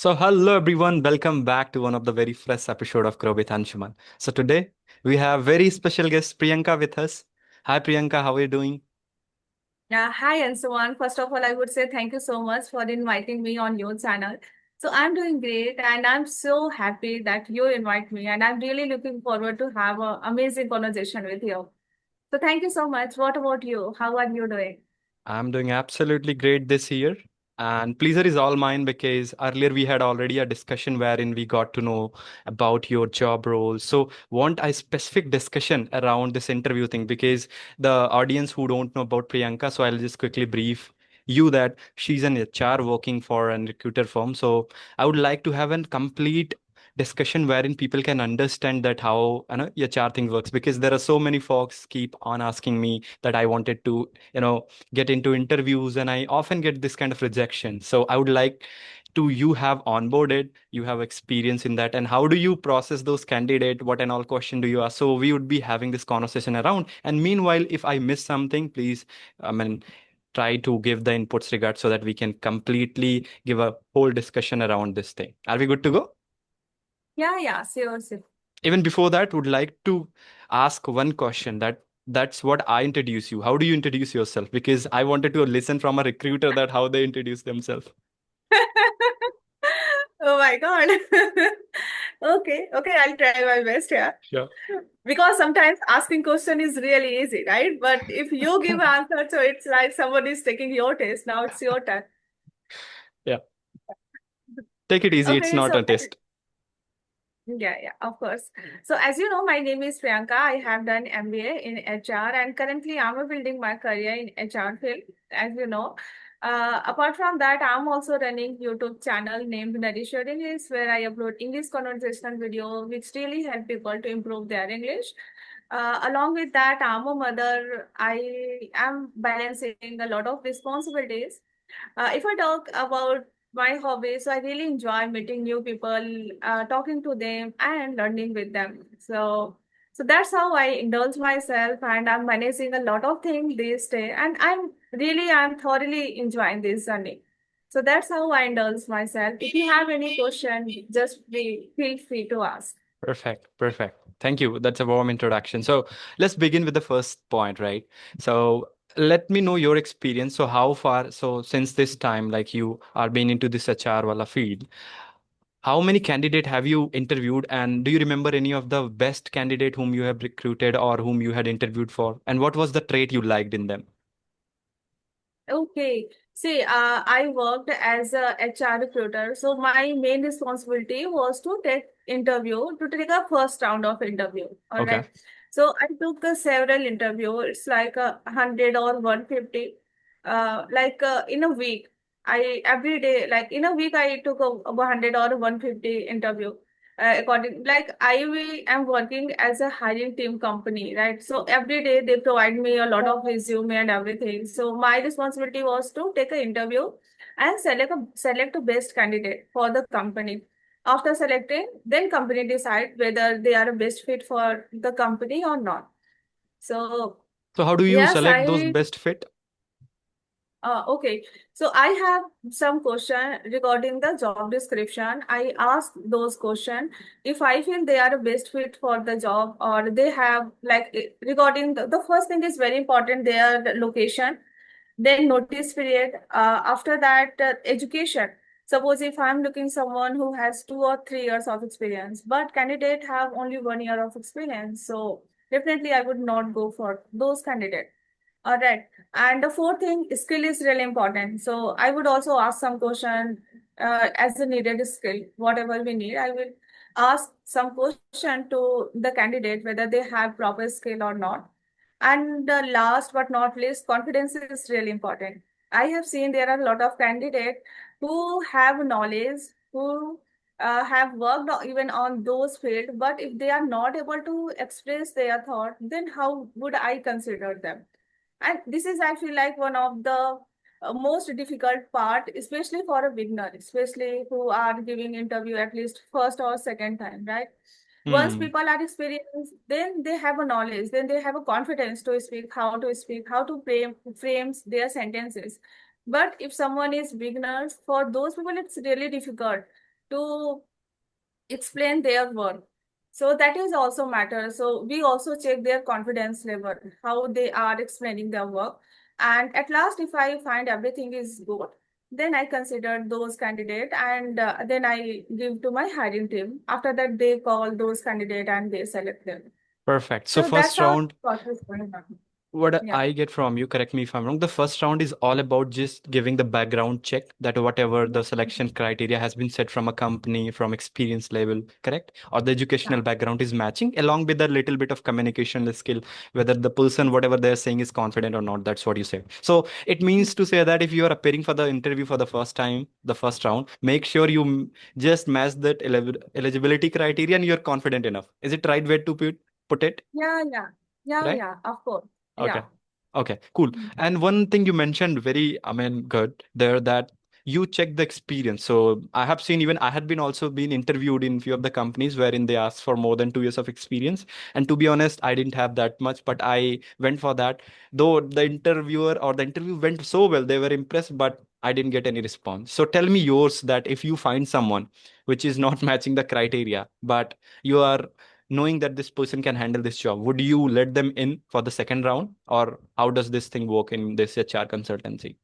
So, hello everyone, welcome back to one of the very fresh episode of Grow with Anshuman. So, today we have very special guest Priyanka with us. Hi Priyanka, how are you doing? Hi, Anshuman. First of all, I would say thank you so much for inviting me on your channel. So I'm doing great, and I'm so happy that you invite me, and I'm really looking forward to have an amazing conversation with you. So thank you so much. What about you? How are you doing? I'm doing absolutely great this year. And pleasure is all mine because earlier we had already a discussion wherein we got to know about your job role. So want a specific discussion around this interview thing because the audience who don't know about Priyanka, so I'll just quickly brief you that she's an HR working for a recruiter firm. So I would like to have a complete discussion wherein people can understand that how HR thing works because there are so many folks keep on asking me that I wanted to get into interviews and I often get this kind of rejection. So I would like to you have onboarded, you have experience in that, and how do you process those candidate? What and all question do you ask? So we would be having this conversation around. And meanwhile, if I miss something, please, I mean, try to give the inputs regard so that we can completely give a whole discussion around this thing. Are we good to go? Yeah, sure, sure. Even before that, would like to ask one question that's what I introduce you. How do you introduce yourself? Because I wanted to listen from a recruiter that how they introduce themselves. Oh my God. Okay, I'll try my best here. Sure. Because sometimes asking question is really easy, right? But if you give answer, so it's like somebody is taking your test. Now it's your turn. Yeah. Take it easy. It's Okay, not so a test. yeah, of course. So as you know, my name is Priyanka. I have done MBA in HR, and currently I'm building my career in HR field, as you know. Apart from that, I'm also running YouTube channel named Nourishing English, where I upload English conversational video, which really help people to improve their English. Along with that, I'm a mother. I am balancing a lot of responsibilities. If I talk about my hobbies, so I really enjoy meeting new people, talking to them, and learning with them. So that's how I indulge myself, and I'm managing a lot of things this day, and I'm thoroughly enjoying this journey. So that's how I indulge myself. If you have any question, just feel free to ask. Perfect. Perfect. Thank you. That's a warm introduction. So let's begin with the first point, right? So let me know your experience. So how far, so since this time, like you are being into this HR wala field, how many candidate have you interviewed, and do you remember any of the best candidate whom you have recruited or whom you had interviewed for? And what was the trait you liked in them? Okay. See, I worked as a HR recruiter, so my main responsibility was to take a first round of interview. All Okay. right. So I took several interview. It's like 100 or 150. In a week, I every day, like in a week, I took a 100 or 150 interview. Am working as a hiring team company, right? So every day they provide me a lot of resume and everything. So my responsibility was to take an interview and select a best candidate for the company. After selecting, then company decide whether they are a best fit for the company or not. So So how do you yes, select those I best fit? Okay, so I have some question regarding the job description. I ask those question if I feel they are a best fit for the job, or they have regarding the first thing is very important, their location, then notice period. After that, education. Suppose if I'm looking someone who has 2 or 3 years of experience, but candidate have only 1 year of experience, so definitely I would not go for those candidates. All right. And the fourth thing, skill is really important. So I would also ask some question as a needed skill, whatever we need. I will ask some question to the candidate whether they have proper skill or not. And last but not least, confidence is really important. I have seen there are a lot of candidates who have knowledge, who have worked even on those fields, but if they are not able to express their thought, then how would I consider them? And this is, I feel like, one of the most difficult part, especially for a beginner, especially who are giving interview at least first or second time, right? Once Hmm. people are experienced, then they have a knowledge, then they have a confidence to speak, how to frames their sentences. But if someone is beginners, for those people, it's really difficult. to explain their work. So that is also matter. So we also check their confidence level, how they are explaining their work. And at last, if I find everything is good, then I consider those candidate, and then I give to my hiring team. After that, they call those candidate and they select them. Perfect. So So that's first how round, process going on. what Yeah. I get from you, correct me if I'm wrong, the first round is all about just giving the background check that whatever the selection criteria has been set from a company, from experience level, correct? Or the Yeah. educational background is matching, along with a little bit of communication skill, whether the person, whatever they're saying, is confident or not. That's what you say. So it means to say that if you are appearing for the interview for the first time, the first round, make sure you just match that eligibility criteria and you're confident enough. Is it right way to put it? Yeah, yeah, yeah, Right? yeah, of course. Okay. Yeah. Okay, cool. Mm. And one thing you mentioned very, I mean, good there that you check the experience. So I have seen even I had been also been interviewed in few of the companies wherein they asked for more than 2 years of experience. And to be honest, I didn't have that much, but I went for that. Though the interviewer or the interview went so well, they were impressed, but I didn't get any response. So tell me yours that if you find someone which is not matching the criteria, but you are knowing that this person can handle this job, would you let them in for the second round, or how does this thing work in this HR consultancy?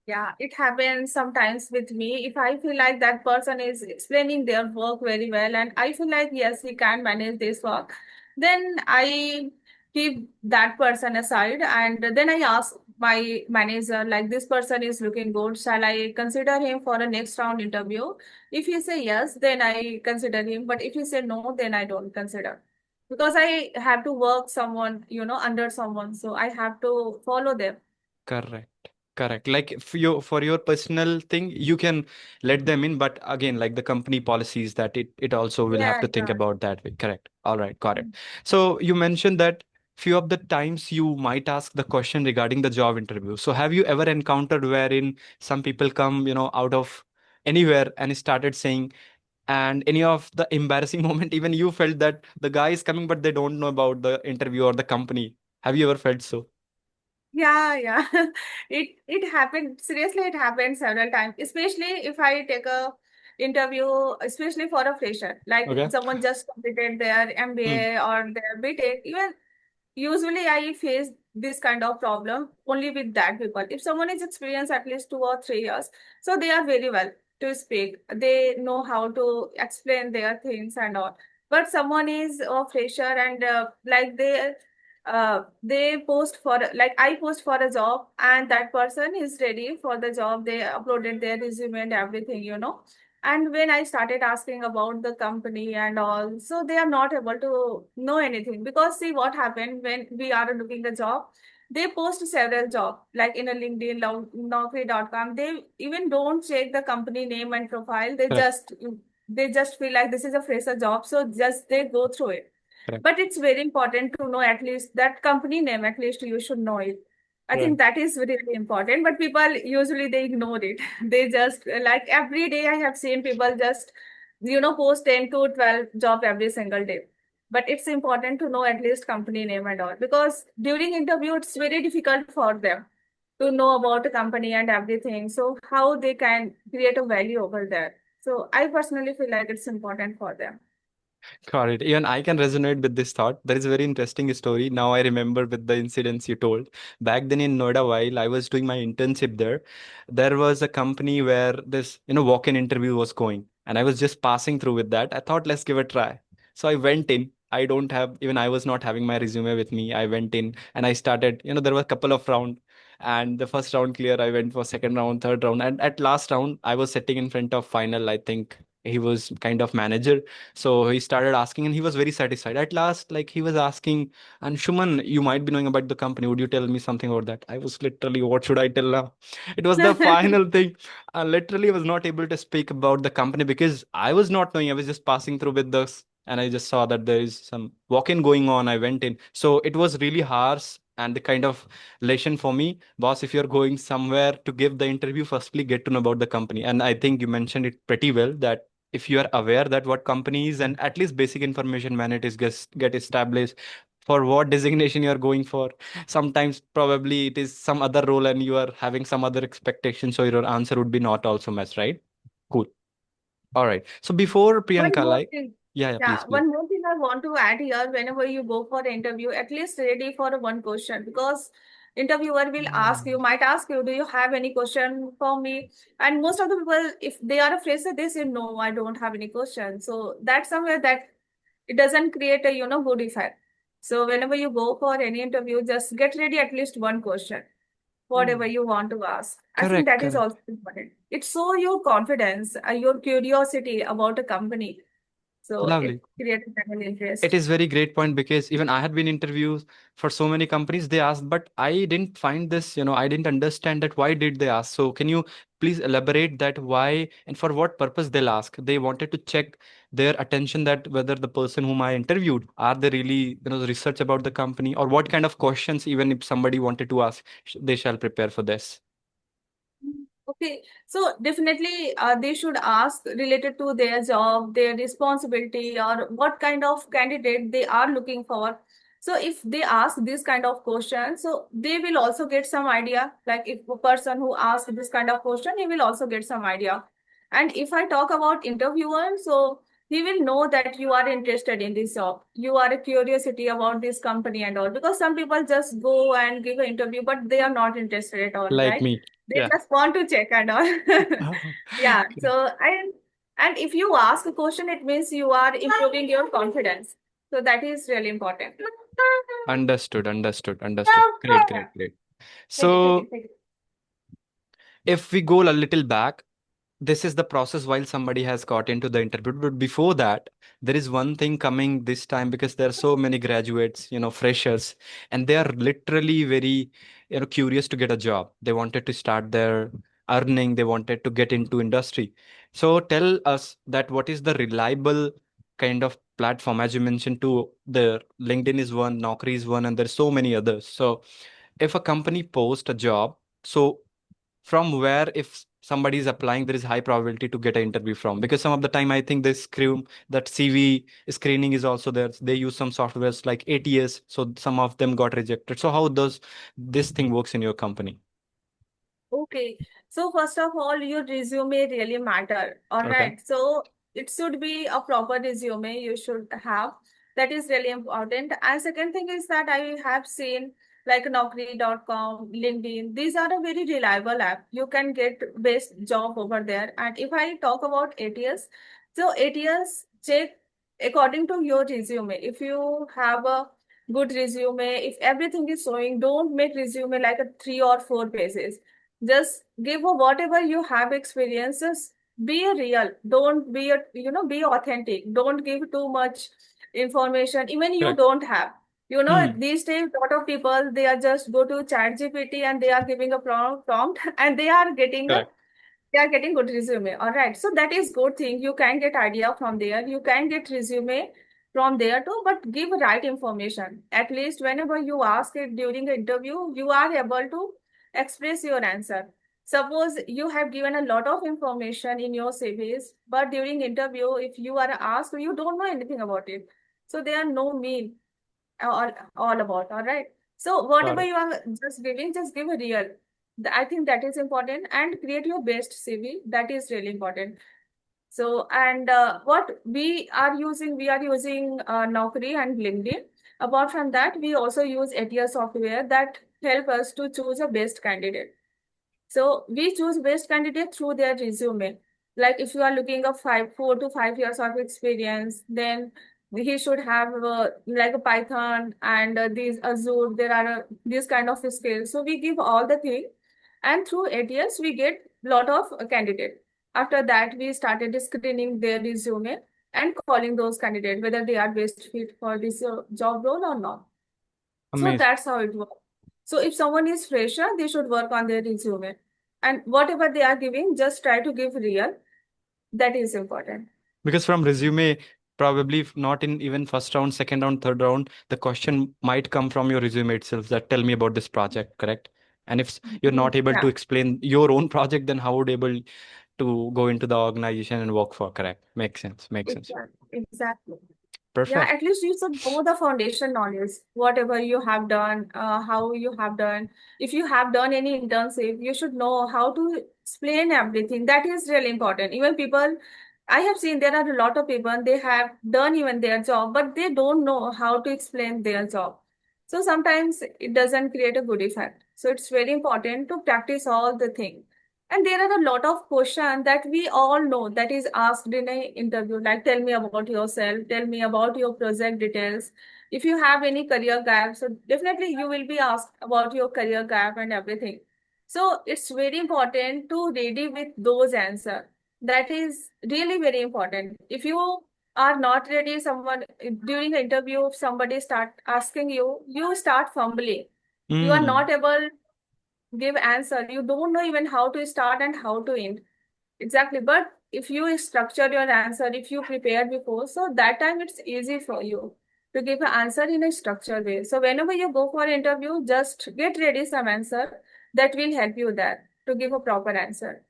Yeah, it happens sometimes with me. If I feel like that person is explaining their work very well, and I feel like, yes, he can manage this work, then I keep that person aside, and then I ask my manager, like, this person is looking good. Shall I consider him for a next round interview? If he say yes, then I consider him. But if he say no, then I don't consider. Because I have to work someone, under someone. So I have to follow them. Correct. Correct. Like for your personal thing, you can let them in, but again, like the company policies that it also will have Yeah, to think yeah. about that way. Correct. All right, got it. So you mentioned that few of the times you might ask the question regarding the job interview. So have you ever encountered wherein some people come, out of anywhere and started saying, and any of the embarrassing moment, even you felt that the guy is coming, but they don't know about the interview or the company. Have you ever felt so? Yeah, yeah. It happened. Seriously, it happened several times. Especially if I take a interview, especially for a fresher, like Okay. someone just completed their Hmm. MBA or their BTech. Even usually, I face this kind of problem only with that people. If someone is experienced at least 2 or 3 years, so they are very well to speak. They know how to explain their things and all. But someone is a fresher, and like they post for, like, I post for a job, and that person is ready for the job. They uploaded their resume and everything. And when I started asking about the company and all, so they are not able to know anything, because see what happened when we are looking the job. They post several jobs like in a LinkedIn, Naukri.com. They even don't check the company name and profile. They Correct. just feel like this is a fresher job, so just they go through it. Correct. But it's very important to know at least that company name. At least you should know it. I think Right. that is really important. But people usually they ignore it. They just, like, every day I have seen people just post 10 to 12 job every single day. But it's important to know at least company name and all, because during interview it's very difficult for them to know about the company and everything. So how they can create a value over there. So I personally feel like it's important for them. Got it. Even I can resonate with this thought. There is a very interesting story. Now I remember with the incidents you told. Back then in Noida, while I was doing my internship there, there was a company where this, walk-in interview was going. And I was just passing through with that. I thought, let's give a try. So I went in. I don't have, even I was not having my resume with me. I went in and I started, there were a couple of rounds. And the first round clear, I went for second round, third round. And at last round, I was sitting in front of final, I think he was kind of manager, so he started asking, and he was very satisfied. At last, like he was asking, and Shuman, you might be knowing about the company. Would you tell me something about that? I was literally, what should I tell now? It was the final thing. I literally was not able to speak about the company because I was not knowing. I was just passing through with this, and I just saw that there is some walk-in going on. I went in. So it was really harsh and the kind of lesson for me, boss. If you're going somewhere to give the interview, firstly get to know about the company. And I think you mentioned it pretty well that if you are aware that what company is and at least basic information when it is get established for what designation you are going for, sometimes probably it is some other role and you are having some other expectation, so your answer would be not also match, right? Cool. All right. So before One Priyanka, more like, thing. yeah, yeah, please, Yeah, please. one more thing I want to add here, whenever you go for the interview, at least ready for one question because interviewer will ask you, might ask you, do you have any question for me? And most of the people, if they are a fresher, they say, no, I don't have any question. So that's somewhere that it doesn't create a, good effect. So whenever you go for any interview, just get ready at least one question, whatever Mm. you want to ask. I think Correct, that is correct. also important. It show your confidence, your curiosity about a company. So it Lovely. creates an It interest. is very great point because even I had been interviews for so many companies. They asked, but I didn't find this. I didn't understand that. Why did they ask? So can you please elaborate that why and for what purpose they'll ask? They wanted to check their attention that whether the person whom I interviewed are they really research about the company or what kind of questions even if somebody wanted to ask, they shall prepare for this. Okay, so definitely they should ask related to their job, their responsibility, or what kind of candidate they are looking for. So if they ask this kind of question, so they will also get some idea. Like if a person who asks this kind of question, he will also get some idea. And if I talk about interviewer, so he will know that you are interested in this job. You are a curiosity about this company and all. Because some people just go and give an interview, but they are not interested at all, Like right? me. They Yeah. just want to check and all. Yeah. Okay. So and if you ask a question, it means you are improving your confidence. So that is really important. Understood, understood, understood. Great, great, great. Take it, take it, So take it. if we go a little back, this is the process while somebody has got into the interview. But before that, there is one thing coming this time because there are so many graduates, freshers, and they are literally very, curious to get a job. They wanted to start their earning, they wanted to get into industry. So tell us that what is the reliable kind of platform, as you mentioned, to the LinkedIn is one, Naukri is one, and there's so many others. So if a company posts a job, so from where if somebody is applying there is high probability to get an interview from because some of the time I think they scream that CV screening is also there. They use some softwares like ATS, so some of them got rejected. So how does this thing works in your company? Okay. So first of all, your resume really matter. All Okay. right. So it should be a proper resume you should have. That is really important. And second thing is that I have seen like Naukri.com, LinkedIn. These are a very reliable app. You can get best job over there. And if I talk about ATS, so ATS check according to your resume. If you have a good resume, if everything is showing, don't make resume like a 3 or 4 pages. Just give whatever you have experiences. Be a real. Don't be a, be authentic. Don't give too much information, even you Correct. don't have. Hmm. These days, lot of people, they are just go to chat GPT and they are giving a prompt and Correct. they are getting good resume. All right. So that is good thing. You can get idea from there. You can get resume from there too, but give right information. At least whenever you ask it during the interview, you are able to express your answer. Suppose you have given a lot of information in your CVs, but during interview, if you are asked, you don't know anything about it. So there are no mean all about. All right. So Got whatever it. you are just giving, just give a real. I think that is important and create your best CV. That is really important. So, and what we are using Naukri and LinkedIn. Apart from that, we also use ATS software that help us to choose a best candidate. So we choose best candidate through their resume. Like if you are looking at 4 to 5 years of experience, then he should have like a Python and these Azure. There are these kind of skills. So we give all the thing, and through ATS we get lot of candidate. After that, we started screening their resume and calling those candidates whether they are best fit for this job role or not. So Amazing. that's how it works. So if someone is fresher, they should work on their resume. And whatever they are giving, just try to give real. That is important. Because from resume, probably if not in even first round, second round, third round, the question might come from your resume itself that tell me about this project, correct? And if you're not able to Yeah, explain your own project, then how would able to go into the organization and work for, correct? Makes sense, makes sense. exactly. Yeah, Perfect. at least you should know the foundation knowledge, whatever you have done, how you have done. If you have done any internship, you should know how to explain everything. That is really important. Even people I have seen there are a lot of people, they have done even their job, but they don't know how to explain their job. So sometimes it doesn't create a good effect. So it's very important to practice all the things. And there are a lot of questions that we all know that is asked in an interview, like tell me about yourself, tell me about your project details. If you have any career gap, so definitely you will be asked about your career gap and everything. So it's very important to ready with those answers. That is really very important. If you are not ready, someone during the interview, if somebody start asking you, you start fumbling. You are Hmm. not able to give answer. You don't know even how to start and how to end. Exactly. But if you structure your answer, if you prepare before, so that time it's easy for you to give an answer in a structured way. So whenever you go for interview, just get ready some answer that will help you there to give a proper answer.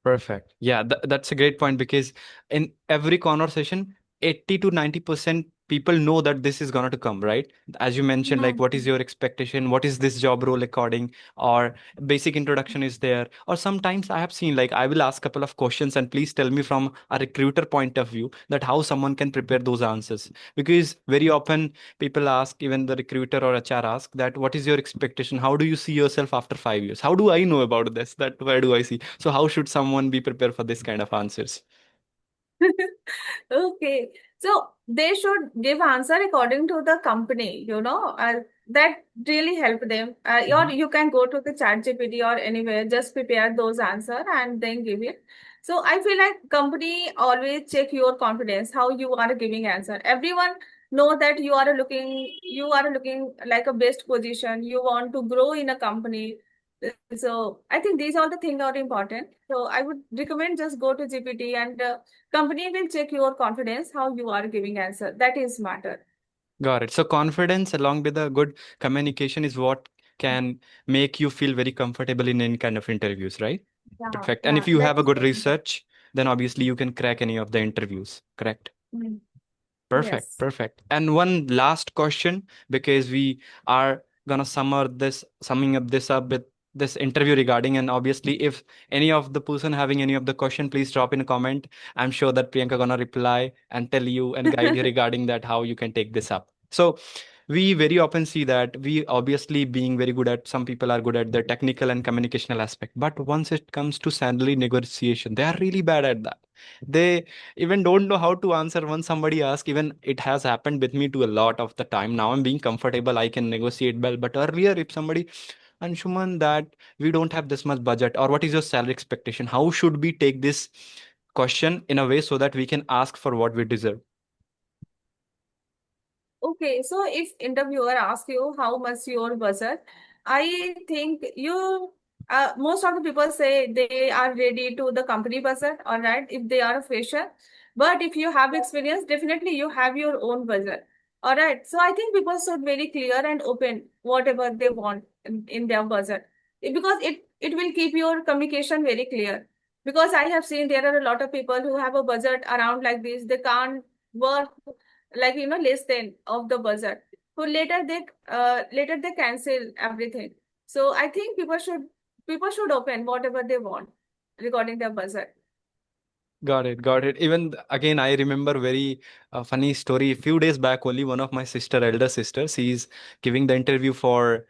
Perfect. Yeah, that's a great point because in every conversation, 80 to 90% people know that this is going to come, right? As you mentioned, like what is Mhm. your expectation? What is this job role according? Or basic introduction is there. Or sometimes I have seen like I will ask a couple of questions and please tell me from a recruiter point of view that how someone can prepare those answers. Because very often people ask, even the recruiter or HR ask that what is your expectation, how do you see yourself after 5 years, how do I know about this, that where do I see, so how should someone be prepared for this kind of answers? Okay, so they should give answer according to the company, that really help them. Or Mhm. you can go to the chat GPT or anywhere, just prepare those answer and then give it. So I feel like company always check your confidence, how you are giving answer. Everyone know that you are looking like a best position. You want to grow in a company. So I think these all the things are important. So I would recommend just go to GPT and company will check your confidence, how you are giving answer. That is matter. Got it. So confidence along with a good communication is what can make you feel very comfortable in any kind of interviews, right? Yeah, Perfect. And if yeah, you that have a is good very important. research, then obviously you can crack any of the interviews, correct? Mm. Perfect, Yes. perfect. And one last question, because we are gonna summing up this up with this interview regarding, and obviously, if any of the person having any of the question, please drop in a comment. I'm sure that Priyanka gonna reply and tell you and guide you regarding that how you can take this up. So we very often see that we obviously being very good at, some people are good at the technical and communicational aspect, but once it comes to salary negotiation, they are really bad at that. They even don't know how to answer when somebody asks. Even it has happened with me to a lot of the time. Now I'm being comfortable, I can negotiate well, but earlier if somebody, Anshuman, that we don't have this much budget, or what is your salary expectation, how should we take this question in a way so that we can ask for what we deserve? Okay, so if interviewer asks you how much your budget, I think most of the people say they are ready to the company budget, all right, if they are a fresher. But if you have experience, definitely you have your own budget. All right. So I think people should very clear and open whatever they want in their budget. Because it will keep your communication very clear. Because I have seen there are a lot of people who have a budget around like this, they can't work like less than of the budget, so later they cancel everything. So I think people should open whatever they want regarding their budget. Got it, got it. Even again, I remember very funny story. A few days back, only one of my sister, elder sisters, she's giving the interview for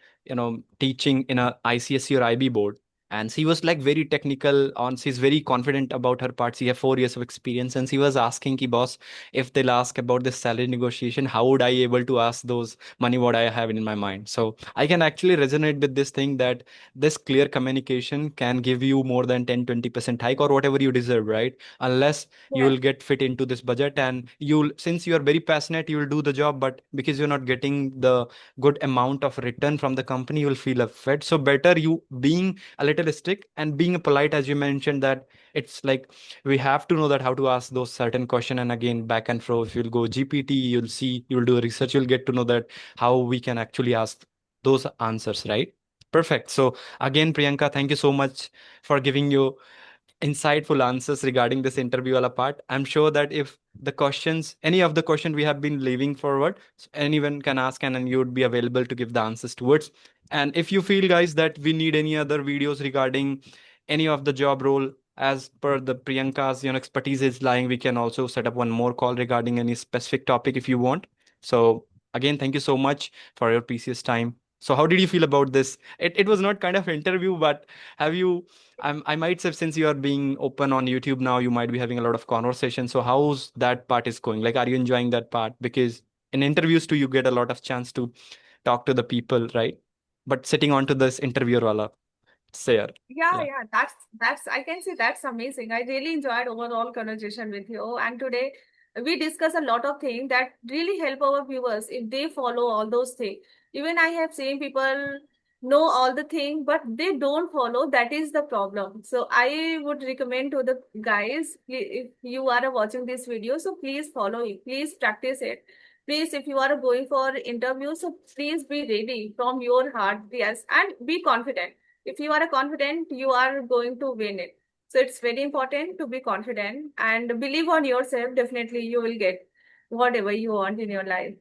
teaching in a ICSE or IB board, and she was like very technical on. She's very confident about her part. She have 4 years of experience, and she was asking, "Ki boss, if they'll ask about this salary negotiation, how would I able to ask those money what I have in my mind?" So I can actually resonate with this thing that this clear communication can give you more than 10-20% hike or whatever you deserve, right? Unless you Yes. will get fit into this budget, and you'll, since you are very passionate, you will do the job, but because you're not getting the good amount of return from the company, you will feel upset. So better you being a little strict and being polite, as you mentioned, that it's like we have to know that how to ask those certain question. And again, back and forth, if you'll go GPT, you'll see, you'll do research, you'll get to know that how we can actually ask those answers, right? Perfect. So again, Priyanka, thank you so much for giving you insightful answers regarding this interview wala part. I'm sure that if the questions, any of the question we have been leaving forward, anyone can ask, and then you would be available to give the answers towards. And if you feel, guys, that we need any other videos regarding any of the job role, as per the Priyanka's, expertise is lying, we can also set up one more call regarding any specific topic if you want. So again, thank you so much for your precious time. So how did you feel about this? It was not kind of interview, but have you, I might say, since you are being open on YouTube now, you might be having a lot of conversation. So how's that part is going? Like, are you enjoying that part? Because in interviews too, you get a lot of chance to talk to the people, right? But sitting onto this interviewer wala, say, Yeah, yeah. yeah, that's I can say that's amazing. I really enjoyed overall conversation with you. And today we discuss a lot of things that really help our viewers if they follow all those things. Even I have seen people know all the things, but they don't follow. That is the problem. So I would recommend to the guys, if you are watching this video, so please follow it. Please practice it. Please, if you are going for interview, so please be ready from your heart, yes, and be confident. If you are confident, you are going to win it. So it's very important to be confident and believe on yourself. Definitely you will get whatever you want in your life.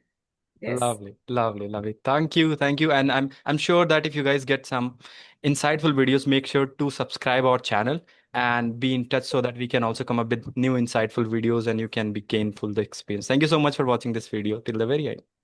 Yes. Lovely, lovely, lovely. Thank you, thank you. And I'm sure that if you guys get some insightful videos, make sure to subscribe our channel and be in touch so that we can also come up with new insightful videos and you can be gainful the experience. Thank you so much for watching this video till the very end.